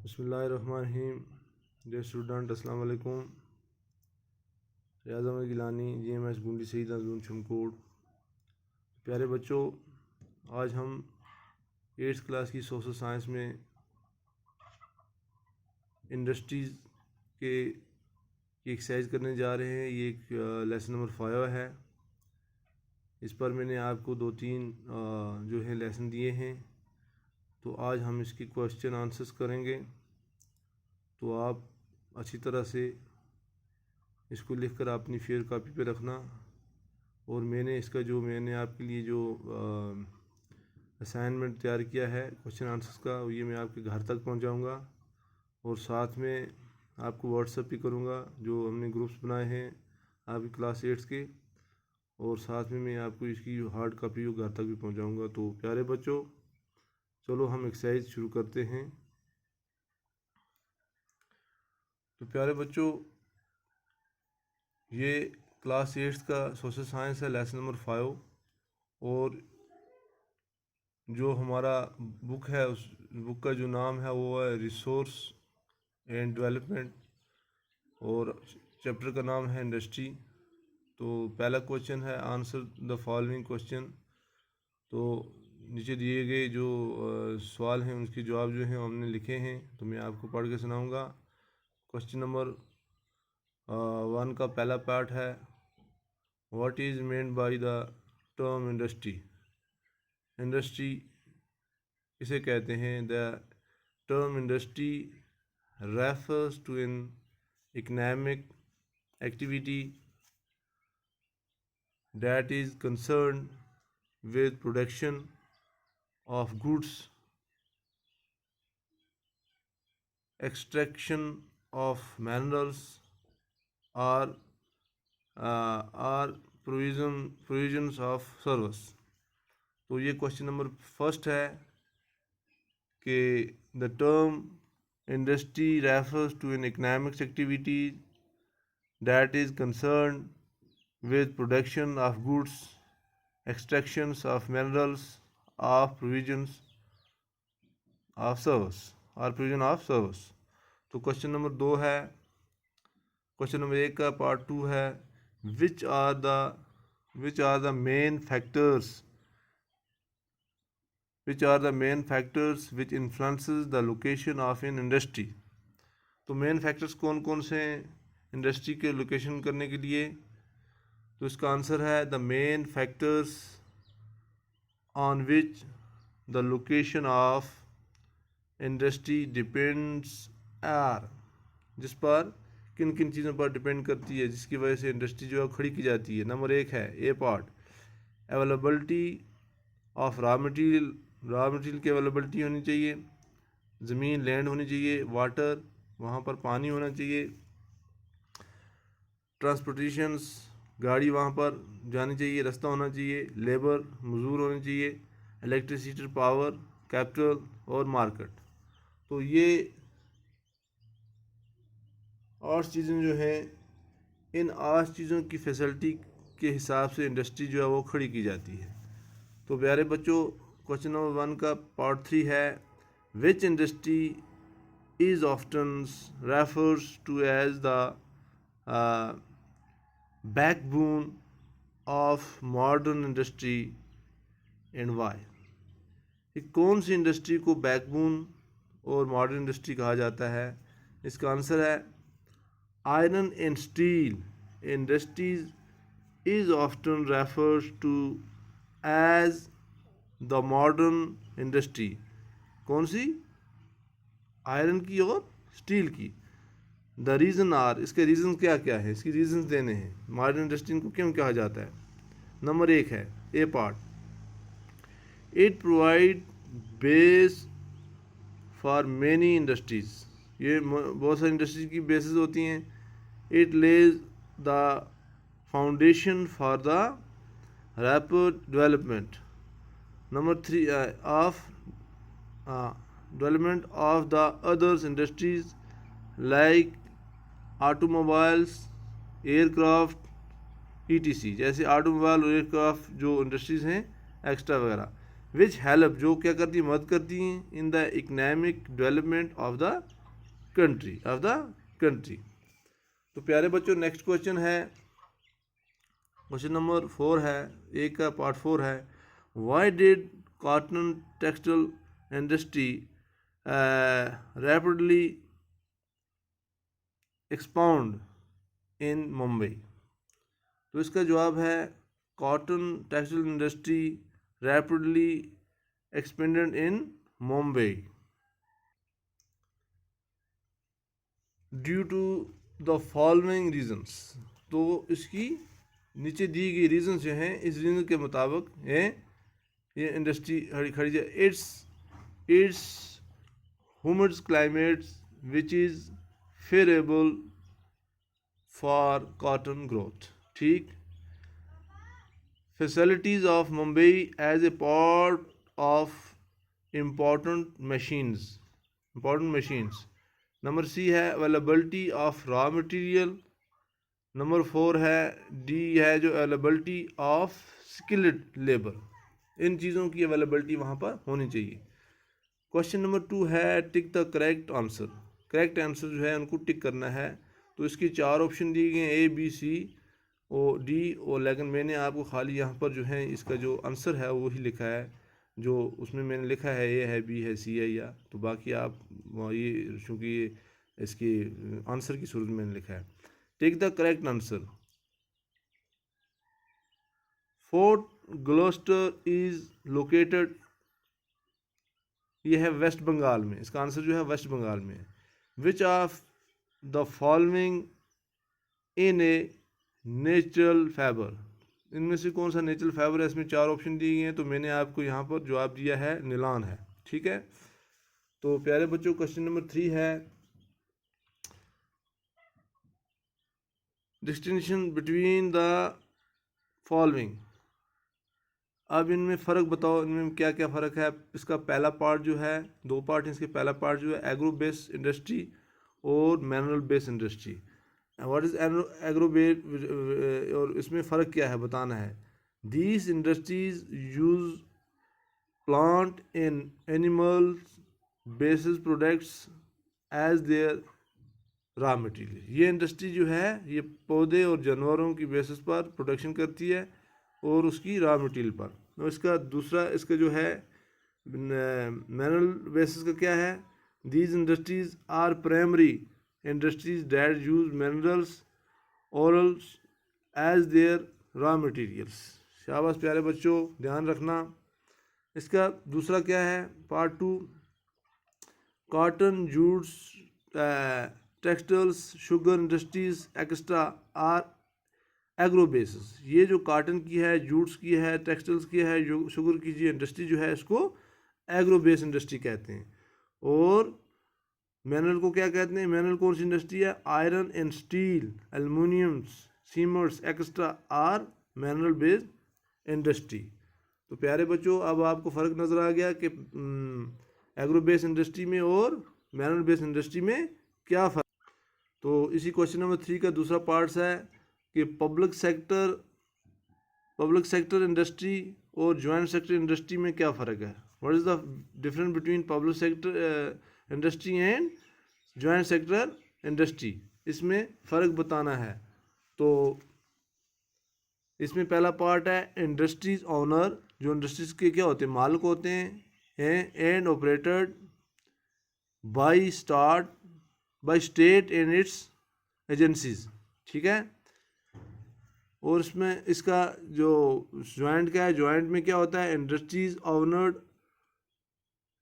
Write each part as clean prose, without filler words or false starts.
बिस्मिल्लाहिर्रहमानिर्रहीम। Dear student, अस्सलाम वालेकुम। रियाज़ अहमद गिलानी, GMS गुंडी सईद अजून चमकोड। प्यारे बच्चों, आज हम 8th क्लास की सोशल साइंस में इंडस्ट्रीज़ के की एक्सरसाइज करने जा रहे हैं। ये एक लेसन नंबर 5 है। इस पर मैंने आपको 2-3 जो है लेसन दिए हैं, तो आज हम इसके क्वेश्चन आंसर्स करेंगे। तो आप अच्छी तरह से इसको लिखकर अपनी फेयर कॉपी पे रखना। और मैंने आपके लिए जो असाइनमेंट तैयार किया है क्वेश्चन आंसर्स का, ये मैं आपके घर तक पहुंचाऊंगा और साथ में आपको व्हाट्सएप भी करूंगा, जो हमने ग्रुप्स बनाए हैं आपकी क्लास 8 के, और साथ में मैं आपको इसकी हार्ड कॉपी घर तक भी पहुंचाऊंगा। तो प्यारे बच्चों, चलो हम एक्सरसाइज शुरू करते हैं। तो प्यारे बच्चों, ये क्लास 8 का सोशल साइंस है, लेसन नंबर 5। और जो हमारा बुक है, उस बुक का जो नाम है वो है रिसोर्स एंड डेवलपमेंट, और चैप्टर का नाम है इंडस्ट्री। तो पहला क्वेश्चन है आंसर द फॉलोइंग क्वेश्चन। तो नीचे दिए गए जो सवाल हैं उनके जवाब जो हैं हमने लिखे हैं, तो मैं आपको पढ़ के सुनाऊंगा। क्वेश्चन नंबर 1 का पहला पार्ट है, what is meant by the term industry. Industry इसे कहते हैं। The term industry refers to an economic activity that is concerned with production of goods, extraction of minerals, or provisions of service। तो ये question number first है कि the term industry refers to an economic activity that is concerned with production of goods, extractions of minerals, of provisions of service or provision of service। तो question number 2 है, question number 1 का part 2 है, which are the main factors which influences the location of an industry। तो main factors कौन कौन से हैं industry के लोकेशन करने के लिए? तो इसका आंसर है the main factors on which the location of industry depends are. जिस पर किन किन चीज़ों पर डिपेंड करती है, जिसकी वजह से इंडस्ट्री जो है खड़ी की जाती है। नंबर 1 है A part, availability of raw material की अवेलेबिलिटी होनी चाहिए, ज़मीन लैंड होनी चाहिए, वाटर वहाँ पर पानी होना चाहिए, ट्रांसपोर्टेशंस गाड़ी वहाँ पर जानी चाहिए, रास्ता होना चाहिए, लेबर मजदूर होने चाहिए, इलेक्ट्रिसिटी पावर, कैपिटल और मार्केट। तो ये 8 चीज़ें जो हैं, इन 8 चीज़ों की फैसिलिटी के हिसाब से इंडस्ट्री जो है वो खड़ी की जाती है। तो प्यारे बच्चों, क्वेश्चन नंबर 1 का पार्ट 3 है, which industry is often refers to as the backbone of modern industry and why. कौन सी इंडस्ट्री को बैकबोन और मॉडर्न इंडस्ट्री कहा जाता है? इसका आंसर है iron and steel industries is often refers to as the modern industry. कौन सी? आयरन की और स्टील की। द रीज़न आर, इसके रीज़न क्या क्या है, इसकी रीज़न्स देने हैं मॉडर्न इंडस्ट्री को क्यों कहा जाता है। नंबर 1 है A part, it provide base for many industries. ये बहुत सारी इंडस्ट्रीज की बेसिस होती हैं। It lays the foundation for the rapid development. Number 3 of development of the others industries like automobiles, aircraft, ETC। जैसे ऑटोमोबाइल और aircraft जो industries हैं एक्स्ट्रा वगैरह, विच हेल्प जो क्या करती हैं, मदद करती हैं in the economic development of the country. तो प्यारे बच्चों नेक्स्ट क्वेश्चन है, क्वेश्चन नंबर 4 है, एक का पार्ट 4 है। Why did cotton textile industry rapidly expound in Mumbai? तो इसका जवाब है cotton textile industry rapidly expanded in Mumbai due to the following reasons. तो इसकी नीचे दी गई रीजन जो हैं, इस रीजन के मुताबिक ये इंडस्ट्री खड़ी है। It's humid climate which is favourable for cotton growth. ठीक, facilities of Mumbai as a part of important machines. Number C है availability of raw material. Number 4 है, डी है जो अवेलेबिलिटी ऑफ स्किल्ड लेबर। इन चीज़ों की अवेलेबिलिटी वहाँ पर होनी चाहिए। क्वेश्चन नंबर 2 है tick the correct answer. Correct answer जो है उनको टिक करना है। तो इसकी 4 ऑप्शन दिए गए हैं, ए बी सी और डी, और लेकिन मैंने आपको खाली यहाँ पर जो है इसका जो आंसर है वही लिखा है, जो उसमें मैंने लिखा है ए है, बी है, सी है, या तो बाकी आप ये चूँकि इसकी आंसर की सूरत में मैंने लिखा है। Take the correct answer. Fort Gloster is located, ये है वेस्ट बंगाल में। इसका आंसर जो है वेस्ट बंगाल में। Which of the following in a natural fibre, इनमें से कौन सा नेचुरल फाइबर है? इसमें 4 ऑप्शन दिए गए हैं, तो मैंने आपको यहाँ पर जवाब दिया है नीलान है। ठीक है, तो प्यारे बच्चों क्वेश्चन नंबर 3 है डिस्टिंक्शन बिटवीन द फॉलोइंग। अब इनमें फ़र्क बताओ, इनमें क्या क्या फ़र्क है। इसका पहला पार्ट जो है, 2 पार्ट हैं इसके। पहला पार्ट जो है एग्रो बेस्ड इंडस्ट्री और mineral based industry. What is agro based, और इसमें फ़र्क क्या है बताना है। These industries use plant and animals basis products as their raw material. ये इंडस्ट्री जो है ये पौधे और जानवरों की बेसिस पर प्रोडक्शन करती है और उसकी रॉ मटेरियल पर। और इसका दूसरा, इसका जो है मिनरल बेसिस का क्या है, these industries are primary industries that use minerals ores as their raw materials. शाबाश प्यारे बच्चों, ध्यान रखना। इसका दूसरा क्या है, part 2, cotton jutes textiles sugar industries extra are agro basis. ये जो कॉटन की है, जूट्स की है, टेक्सटाइल्स की है, शुगर की जो इंडस्ट्री जो है इसको एग्रो बेस इंडस्ट्री कहते हैं। और मिनरल को क्या कहते हैं? मिनरल कौन सी इंडस्ट्री है? Iron and steel, aluminiums, cements extra are mineral based industry. तो प्यारे बच्चों अब आपको फ़र्क नज़र आ गया कि एग्रो बेस इंडस्ट्री में और मिनरल बेस्ड इंडस्ट्री में क्या फ़र्क। तो इसी क्वेश्चन नंबर 3 का दूसरा पार्ट्स है कि पब्लिक सेक्टर इंडस्ट्री और जॉइंट सेक्टर इंडस्ट्री में क्या फ़र्क है। What is the difference between public sector industry and joint sector industry, इसमें फ़र्क बताना है। तो इसमें पहला पार्ट है इंडस्ट्रीज ओनर, जो इंडस्ट्रीज के क्या होते हैं? मालिक होते हैं and operated by state and it's agencies. ठीक है, और इसमें इसका जो जॉइंट क्या है, जॉइंट में क्या होता है? Industries owned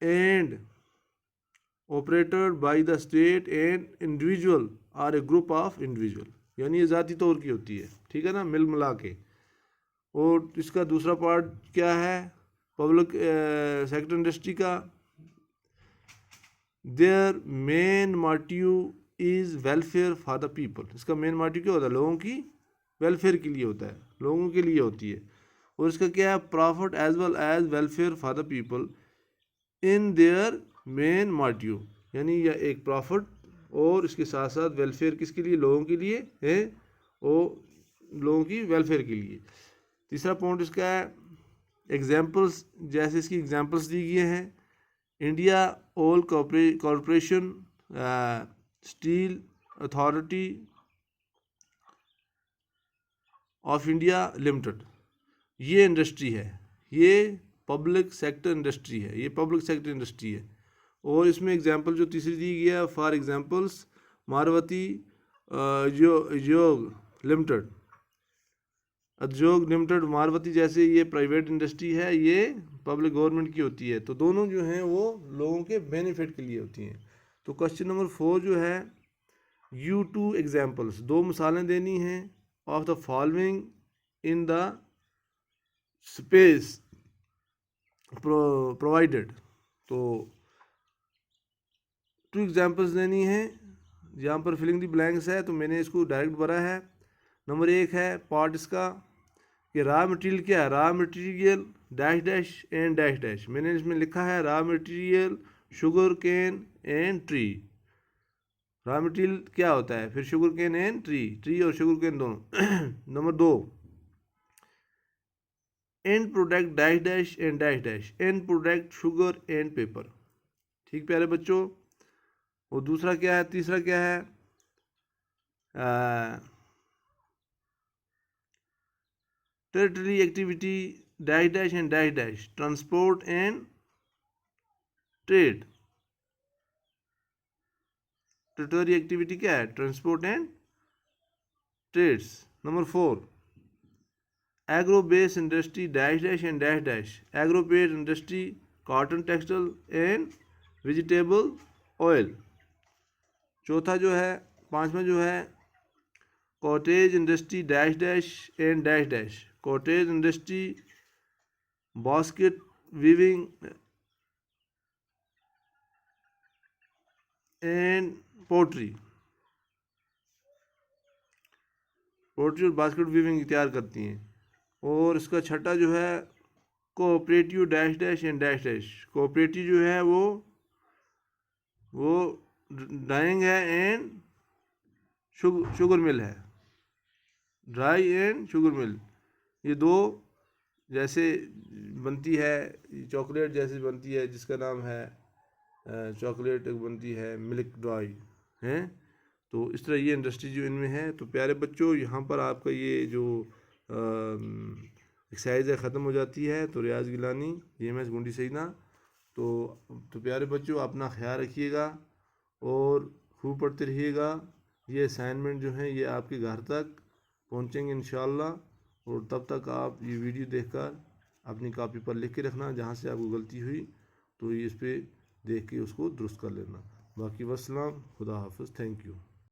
and operated by the state and individual are a group of individual, यानी ये ज़ाती तौर की होती है। ठीक है ना, मिल मिला के। और इसका दूसरा पार्ट क्या है पब्लिक सेक्टर इंडस्ट्री का? Their main motive is welfare for the people. इसका मेन मोटिव क्या होता है? लोगों की वेलफेयर के लिए होता है, लोगों के लिए होती है। और इसका क्या है? Profit as well as welfare for the people in their main motive, यानी यह एक प्रॉफिट और इसके साथ साथ वेलफेयर किसके लिए? लोगों के लिए है, और लोगों की वेलफेयर के लिए। तीसरा पॉइंट इसका है एग्जाम्पल्स, जैसे इसकी एग्जाम्पल्स दी गई हैं। India oil corporation steel authority of India limited, ये इंडस्ट्री है, ये पब्लिक सेक्टर इंडस्ट्री है, ये पब्लिक सेक्टर इंडस्ट्री है। और इसमें एग्जांपल जो तीसरी दी गई है, फॉर एग्जांपल्स मारवती उद्योग लिमिटेड, उद्योग लिमिटेड, मारवती जैसे ये प्राइवेट इंडस्ट्री है, ये पब्लिक गवर्नमेंट की होती है। तो दोनों जो हैं वो लोगों के बेनिफिट के लिए होती हैं। तो क्वेश्चन नंबर 4 जो है, यू टू एग्जाम्पल्स, 2 मिसालें देनी हैं of the following in the space provided. तो 2 एग्जाम्पल्स देनी है, यहाँ पर फिलिंग द ब्लैंक्स है, तो मैंने इसको डायरेक्ट भरा है। नंबर 1 है पार्ट इसका कि रॉ मटेरियल क्या है, raw material dash dash and dash dash. मैंने इसमें लिखा है raw material sugar cane and tree. Raw material क्या होता है, फिर sugar cane and tree, tree और शुगर केन दोनों। Number 2 end product dash dash and dash dash, end product sugar and paper. ठीक प्यारे बच्चों। और दूसरा क्या है, तीसरा क्या है, tertiary activity dash dash and dash dash, transport and trade. Tertiary activity क्या है, transport and trades. Number 4 agro based industry dash dash and dash dash, agro based industry cotton textile and vegetable oil. चौथा जो है, 5वां जो है cottage industry dash dash and dash dash, cottage industry basket weaving and pottery, pottery और basket weaving तैयार करती हैं। और इसका छठा जो है cooperative dash dash and dash dash, cooperative जो है वो डाइंग है एंड शुगर मिल है, ड्राई एंड शुगर मिल। ये 2 जैसे बनती है, चॉकलेट जैसे बनती है जिसका नाम है चॉकलेट बनती है मिल्क ड्राई है। तो इस तरह ये इंडस्ट्री जो इनमें है। तो प्यारे बच्चों, यहाँ पर आपका ये जो एक्सरसाइज है ख़त्म हो जाती है। तो रियाज गिलानी, JMS गुंडी सईदा। तो प्यारे बच्चों, अपना ख्याल रखिएगा और खूब पढ़ते रहिएगा। ये असाइनमेंट जो है ये आपके घर तक पहुँचेंगे इंशाल्लाह। और तब तक आप ये वीडियो देखकर अपनी कॉपी पर लिख के रखना, जहाँ से आपको गलती हुई तो ये इस पर देख के उसको दुरुस्त कर लेना। बाकी वस्सलाम, खुदा हाफ़िज़, थैंक यू।